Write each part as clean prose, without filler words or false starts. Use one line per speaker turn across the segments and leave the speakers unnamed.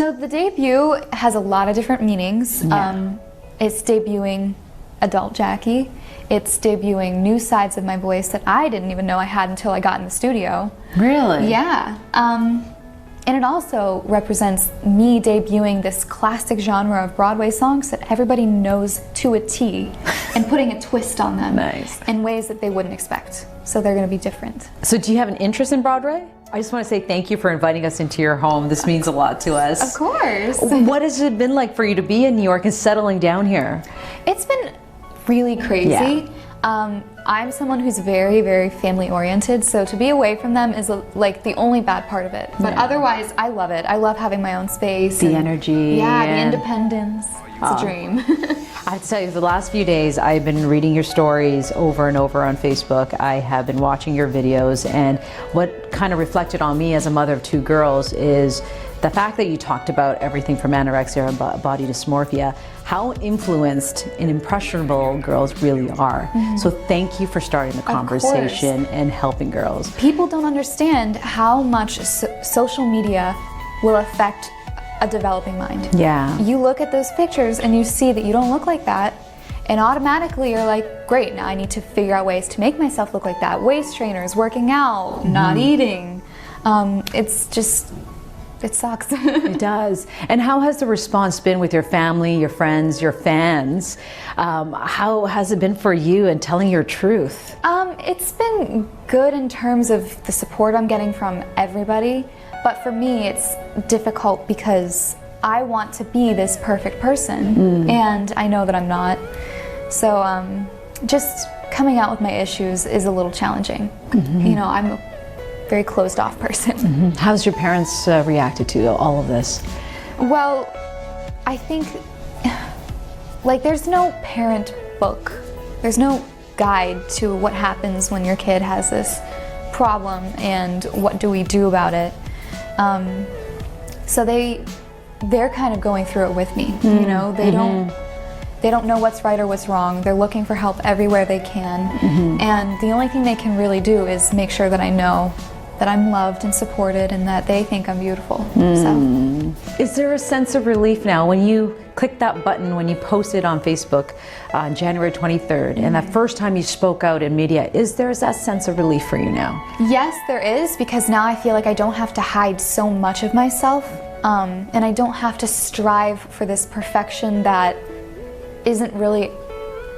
So the debut has a lot of different meanings.
Yeah.
It's debuting adult Jackie. It's debuting new sides of my voice that I didn't even know I had until I got in the studio.
Really?
Yeah. And it also represents me debuting this classic genre of Broadway songs that everybody knows to a T and putting a twist on them in ways that they wouldn't expect. So they're going to be different.
So do you have an interest in Broadway? I just want to say thank you for inviting us into your home. This means a lot to us.
Of course.
What has it been like for you to be in New York and settling down here?
It's been really crazy.
Yeah.
I'm someone who's very, very family oriented, so to be away from them is like the only bad part of it. But otherwise, I love it. I love having my own space.
The energy.
Yeah, the independence. It's a dream.
I have to tell you, the last few days I've been reading your stories over and over on Facebook. I have been watching your videos, and what kind of reflected on me as a mother of two girls is the fact that you talked about everything from anorexia and body dysmorphia, how influenced and impressionable girls really are. So thank you for starting the conversation and helping girls.
People don't understand how much social media will affect a developing mind.
Yeah.
You look at those pictures and you see that you don't look like that, and automatically you're like, great, now I need to figure out ways to make myself look like that. Waist trainers, working out, not eating. It's just, it sucks.
It does. And how has the response been with your family, your friends, your fans? How has it been for you in telling your truth?
It's been good in terms of the support I'm getting from everybody, but for me it's difficult because I want to be this perfect person, and I know that I'm not. So just coming out with my issues is a little challenging. You know, I'm a very closed off person.
How's your parents reacted to all of this?
Well, I think like there's no parent book. There's no guide to what happens when your kid has this problem and what do we do about it. So they're kind of going through it with me. You know, they don't know what's right or what's wrong. They're looking for help everywhere they can. And the only thing they can really do is make sure that I know that I'm loved and supported and that they think I'm beautiful. So.
Is there a sense of relief now when you clicked that button, when you posted on Facebook on January 23rd, and that first time you spoke out in media, is there that sense of relief for you now?
Yes, there is, because now I feel like I don't have to hide so much of myself, and I don't have to strive for this perfection that isn't really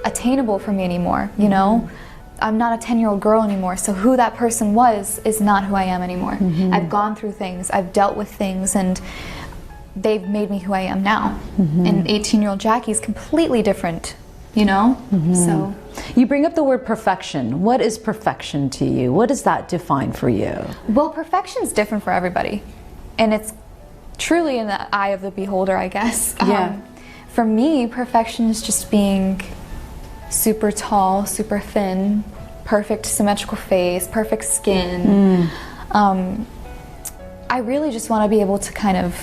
attainable for me anymore, you know? I'm not a 10-year-old girl anymore, so who that person was is not who I am anymore. I've gone through things, I've dealt with things, and they've made me who I am now. And 18-year-old Jackie's completely different, you know? So
you bring up the word perfection. What is perfection to you? What does that define for you?
Well, perfection's different for everybody, and it's truly in the eye of the beholder, I guess. For me, perfection is just being super tall, super thin, perfect symmetrical face, perfect skin. I really just want to be able to kind of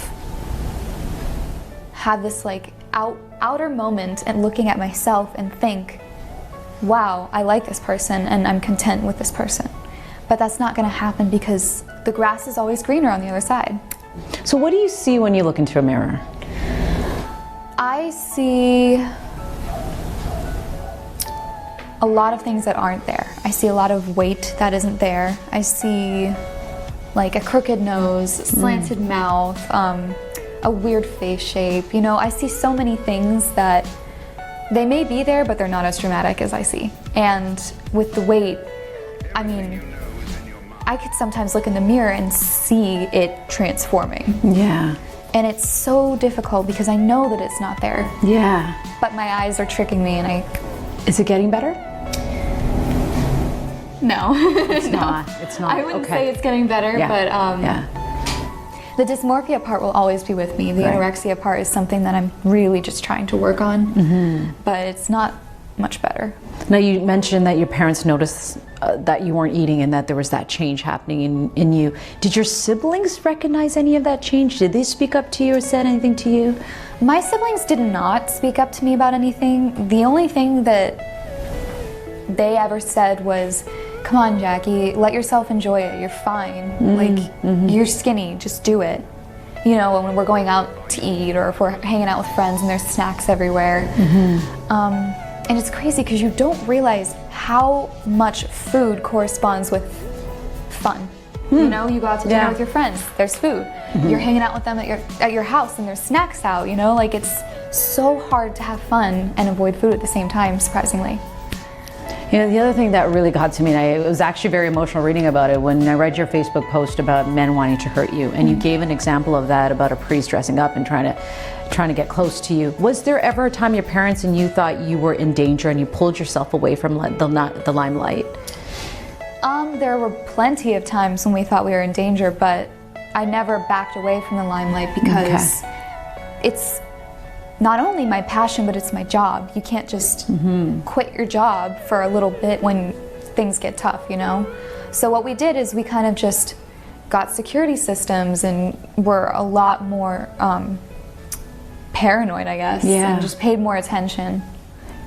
have this like outer moment and looking at myself and think, wow, I like this person and I'm content with this person. But that's not going to happen because the grass is always greener on the other side.
So what do you see when you look into a mirror?
I see a lot of things that aren't there. I see a lot of weight that isn't there. I see like a crooked nose, slanted mouth, a weird face shape. You know, I see so many things that they may be there, but they're not as dramatic as I see. And with the weight, I mean, I could sometimes look in the mirror and see it transforming.
Yeah.
And it's so difficult because I know that it's not there.
Yeah.
But my eyes are tricking me, and
Is it getting better?
No.
It's not. It's not.
I wouldn't say it's getting better, but the dysmorphia part will always be with me. The anorexia part is something that I'm really just trying to work on, but it's not much better.
Now, you mentioned that your parents noticed that you weren't eating and that there was that change happening in you. Did your siblings recognize any of that change? Did they speak up to you or said anything to you?
My siblings did not speak up to me about anything. The only thing that they ever said was, come on, Jackie, let yourself enjoy it. You're fine. Like, you're skinny, just do it. you know, when we're going out to eat or if we're hanging out with friends and there's snacks everywhere. And it's crazy because you don't realize how much food corresponds with fun. You know, you go out to dinner with your friends, there's food. You're hanging out with them at your house and there's snacks out, you know? Like, it's so hard to have fun and avoid food at the same time, surprisingly.
You know, the other thing that really got to me, and it was actually very emotional reading about it, when I read your Facebook post about men wanting to hurt you, and you gave an example of that about a priest dressing up and trying to get close to you. Was there ever a time your parents and you thought you were in danger and you pulled yourself away from the limelight?
There were plenty of times when we thought we were in danger, but I never backed away from the limelight because it's not only my passion, but it's my job. You can't just quit your job for a little bit when things get tough, you know? So what we did is we kind of just got security systems and were a lot more paranoid, I guess, and just paid more attention.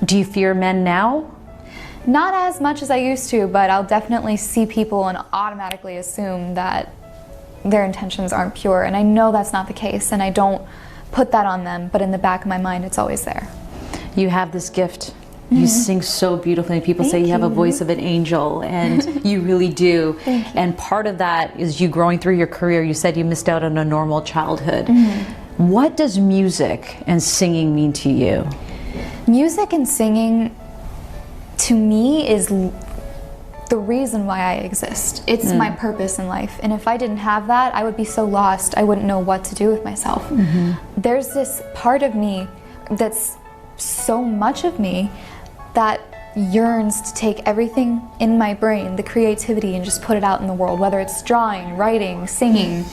Do you fear men now?
Not as much as I used to, but I'll definitely see people and automatically assume that their intentions aren't pure, and I know that's not the case, and I don't put that on them, but in the back of my mind it's always there.
You have this gift. You sing so beautifully. People say you have a voice of an angel, and you really do.
Thank you.
And part of that is you growing through your career. You said you missed out on a normal childhood. What does music and singing mean to you?
Music and singing, to me, is the reason why I exist. It's my purpose in life. And if I didn't have that, I would be so lost, I wouldn't know what to do with myself. There's this part of me that's so much of me that yearns to take everything in my brain, the creativity, and just put it out in the world, whether it's drawing, writing, singing,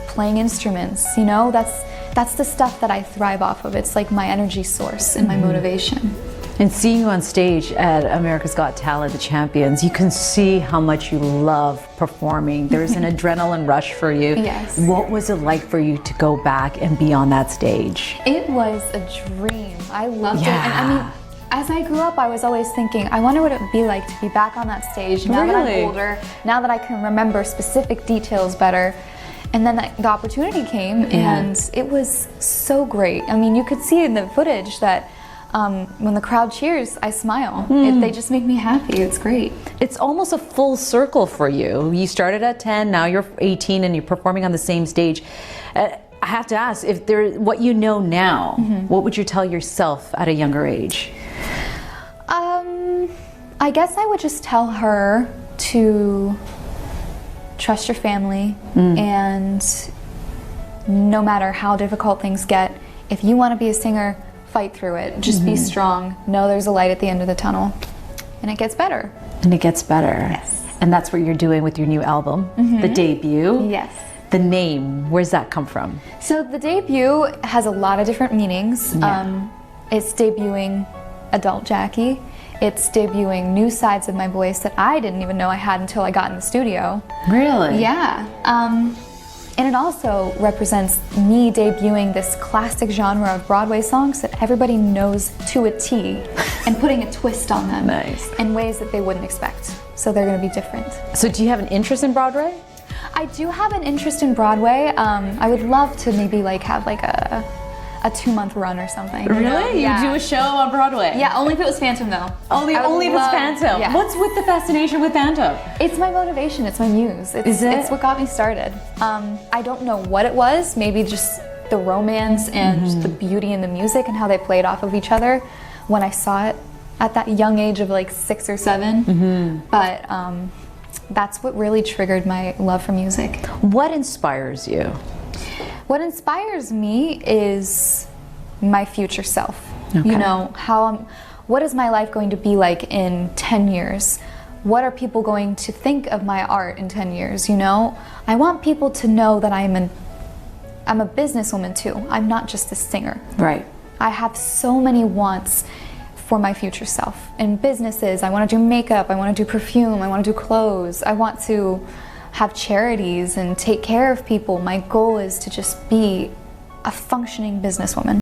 playing instruments, you know, that's the stuff that I thrive off of. It's like my energy source and my motivation.
And seeing you on stage at America's Got Talent, the Champions, you can see how much you love performing. There's an adrenaline rush for you.
Yes.
What was it like for you to go back and be on that stage?
It was a dream. I loved it. And I mean, as I grew up, I was always thinking, I wonder what it would be like to be back on that stage now that I'm older, now that I can remember specific details better. And then the opportunity came, and it was so great. I mean, you could see in the footage that when the crowd cheers, I smile. They just make me happy. It's great.
It's almost a full circle for you. You started at 10, now you're 18, and you're performing on the same stage. I have to ask, if what you know now, what would you tell yourself at a younger age?
I guess I would just tell her to trust your family, and no matter how difficult things get, if you want to be a singer, fight through it. Just be strong. Know there's a light at the end of the tunnel, and it gets better.
And it gets better.
Yes.
And that's what you're doing with your new album, the debut.
Yes.
The name, where's that come from?
So the debut has a lot of different meanings. It's debuting adult Jackie. It's debuting new sides of my voice that I didn't even know I had until I got in the studio.
Really?
Yeah. And it also represents me debuting this classic genre of Broadway songs that everybody knows to a T, and putting a twist on them in ways that they wouldn't expect. So they're going to be different.
So do you have an interest in Broadway?
I do have an interest in Broadway. I would love to maybe have a 2-month run or something.
Really?
You know?
You do a show on Broadway?
Yeah, only if it was Phantom though.
Only if it's Phantom?
Yeah.
What's with the fascination with Phantom?
It's my motivation, it's my muse.
Is it?
It's what got me started. I don't know what it was, maybe just the romance and just the beauty in the music and how they played off of each other when I saw it at that young age of 6 or 7. But that's what really triggered my love for music.
What inspires you?
What inspires me is my future self.
Okay.
You know, what is my life going to be like in 10 years? What are people going to think of my art in 10 years, you know? I want people to know that I'm a businesswoman too. I'm not just a singer.
Right.
I have so many wants for my future self. In businesses, I want to do makeup, I want to do perfume, I want to do clothes, I want to have charities and take care of people. My goal is to just be a functioning businesswoman.